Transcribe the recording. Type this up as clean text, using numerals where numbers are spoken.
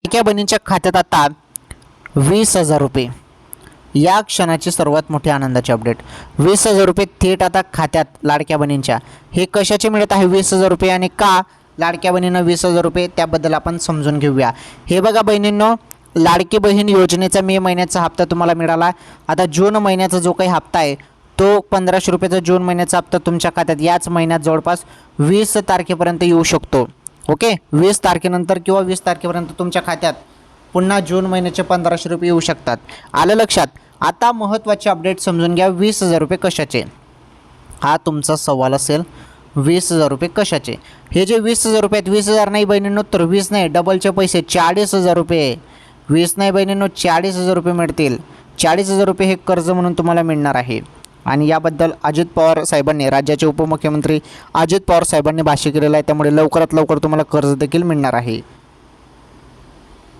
लाडक्या बहिणींच्या खात्यात आता 20,000 रुपये। या क्षणाची सर्वात मोठी आनंदाची अपडेट, 20,000 रुपये थेट आता खात्यात लाडक्या बहिणींच्या। हे कशाचे मिळत आहे 20,000 रुपये आणि का लाडक्या बहिणींना 20,000 रुपये, त्याबद्दल आपण समजून घेऊया। हे बघा बहिणींनो, लाडकी बहीण योजनेचा मे महिन्याचा हप्ता तुम्हाला मिळाला। आता जून महिन्याचा जो काही हप्ता आहे तो 1,500 रुपयाचा जून महिन्याचा हप्ता तुमच्या खात्यात याच महिन्यात जवळपास 20 तारखेपर्यंत येऊ शकतो। ओके, 20 तारखेनंतर किंवा 20 तारखेपर्यंत तुमच्या खात्यात पुन्हा जून महिन्याचे 1,500 रुपये येऊ शकतात। आलं लक्षात? आता महत्त्वाची अपडेट समजून घ्या, 20,000 रुपये कशाचे, हा तुमचा सवाल असेल। 20,000 रुपये कशाचे? हे जे 20,000 रुपये आहेत, 20,000 नाही बहिणींनो, तर 20 नाही, डबलचे पैसे 40,000 रुपये। 20 नाही बहिणींनो, 40,000 रुपये मिळतील। 40,000 रुपये हे कर्ज म्हणून तुम्हाला मिळणार आहे। आणि याबद्दल अजित पवार साहेबांनी, राज्याचे उपमुख्यमंत्री अजित पवार साहेबांनी भाष्य केलेलं आहे, त्यामुळे लवकरात लवकर तुम्हाला कर्ज देखील मिळणार आहे।